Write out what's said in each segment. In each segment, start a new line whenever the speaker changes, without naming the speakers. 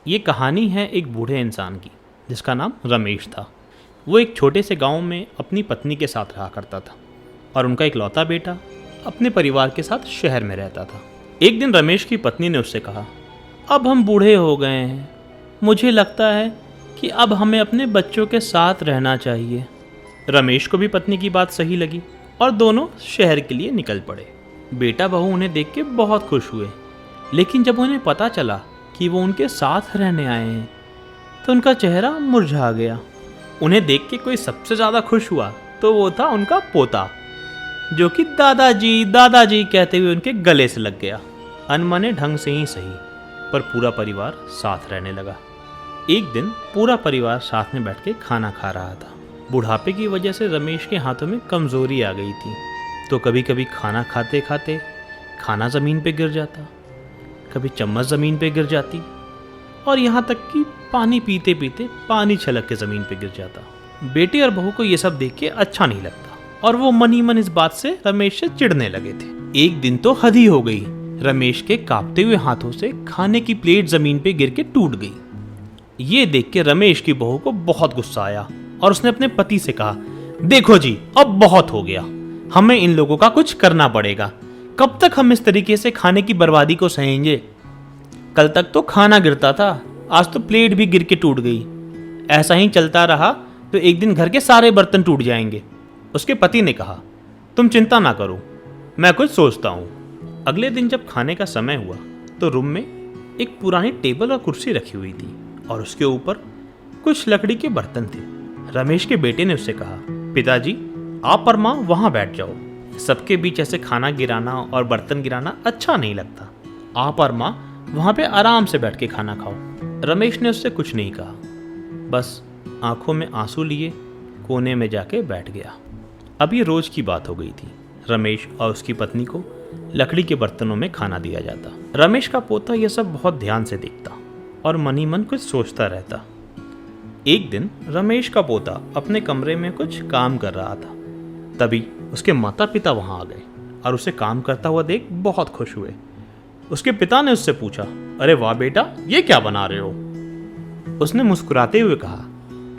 ये कहानी है एक बूढ़े इंसान की जिसका नाम रमेश था। वो एक छोटे से गांव में अपनी पत्नी के साथ रहा करता था और उनका इकलौता बेटा अपने परिवार के साथ शहर में रहता था। एक दिन रमेश की पत्नी ने उससे कहा, अब हम बूढ़े हो गए हैं, मुझे लगता है कि अब हमें अपने बच्चों के साथ रहना चाहिए। रमेश को भी पत्नी की बात सही लगी और दोनों शहर के लिए निकल पड़े। बेटा बहू उन्हें देख के बहुत खुश हुए, लेकिन जब उन्हें पता चला कि वो उनके साथ रहने आए हैं तो उनका चेहरा मुरझा गया। उन्हें देख के कोई सबसे ज़्यादा खुश हुआ तो वो था उनका पोता, जो कि दादाजी दादाजी कहते हुए उनके गले से लग गया। अनमने ढंग से ही सही, पर पूरा परिवार साथ रहने लगा। एक दिन पूरा परिवार साथ में बैठ के खाना खा रहा था। बुढ़ापे की वजह से रमेश के हाथों में कमज़ोरी आ गई थी, तो कभी कभी खाना खाते खाते खाना ज़मीन पे गिर जाता, कभी चम्मच ज़मीन पे गिर जाती और यहाँ तक कि पानी पीते पीते पानी छलक के ज़मीन पे गिर जाता। बेटे और बहू को ये सब देख के अच्छा नहीं लगता और वो मन ही मन इस बात से रमेश से चिढ़ने लगे थे। एक दिन तो हद ही हो गई, रमेश के कांपते हुए हाथों से खाने की प्लेट ज़मीन पे गिर के टूट गई। ये देख के रमेश की बहू को बहुत गुस्सा आया और उसने अपने पति से कहा, देखो जी, अब बहुत हो गया, हमें इन लोगों का कुछ करना पड़ेगा। कब तक हम इस तरीके से खाने की बर्बादी को सहेंगे? कल तक तो खाना गिरता था, आज तो प्लेट भी गिर के टूट गई। ऐसा ही चलता रहा तो एक दिन घर के सारे बर्तन टूट जाएंगे। उसके पति ने कहा, तुम चिंता ना करो, मैं कुछ सोचता हूँ। अगले दिन जब खाने का समय हुआ तो रूम में एक पुरानी टेबल और कुर्सी रखी हुई थी और उसके ऊपर कुछ लकड़ी के बर्तन थे। रमेश के बेटे ने उससे कहा, पिताजी, आप और माँ वहाँ बैठ जाओ। सबके बीच ऐसे खाना गिराना और बर्तन गिराना अच्छा नहीं लगता। आप और माँ वहाँ पे आराम से बैठ के खाना खाओ। रमेश ने उससे कुछ नहीं कहा, बस आंखों में आंसू लिए कोने में जाके बैठ गया। अब ये रोज की बात हो गई थी। रमेश और उसकी पत्नी को लकड़ी के बर्तनों में खाना दिया जाता। रमेश का पोता यह सब बहुत ध्यान से देखता और मन ही मन कुछ सोचता रहता। एक दिन रमेश का पोता अपने कमरे में कुछ काम कर रहा था। तभी उसके माता पिता वहां आ गए और उसे काम करता हुआ देख बहुत खुश हुए। उसके पिता ने उससे पूछा, अरे वाह बेटा, ये क्या बना रहे हो? उसने मुस्कुराते हुए कहा,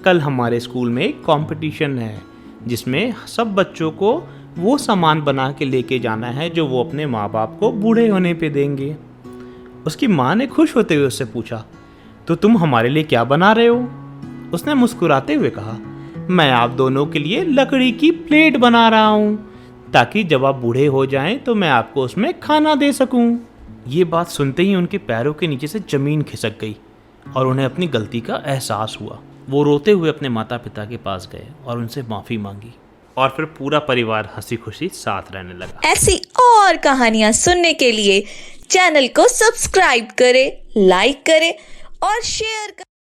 कल हमारे स्कूल में एक कंपटीशन है जिसमें सब बच्चों को वो सामान बना के लेके जाना है जो वो अपने माँ बाप को बूढ़े होने पे देंगे। उसकी माँ ने खुश होते हुए उससे पूछा, तो तुम हमारे लिए क्या बना रहे हो? उसने मुस्कुराते हुए कहा, मैं आप दोनों के लिए लकड़ी की प्लेट बना रहा हूँ ताकि जब आप बूढ़े हो जाएं तो मैं आपको उसमें खाना दे सकूं। ये बात सुनते ही उनके पैरों के नीचे से जमीन खिसक गई और उन्हें अपनी गलती का एहसास हुआ। वो रोते हुए अपने माता पिता के पास गए और उनसे माफ़ी मांगी और फिर पूरा परिवार हंसी खुशी साथ रहने लगा।
ऐसी और कहानियाँ सुनने के लिए चैनल को सब्सक्राइब करें, लाइक करें और शेयर करें।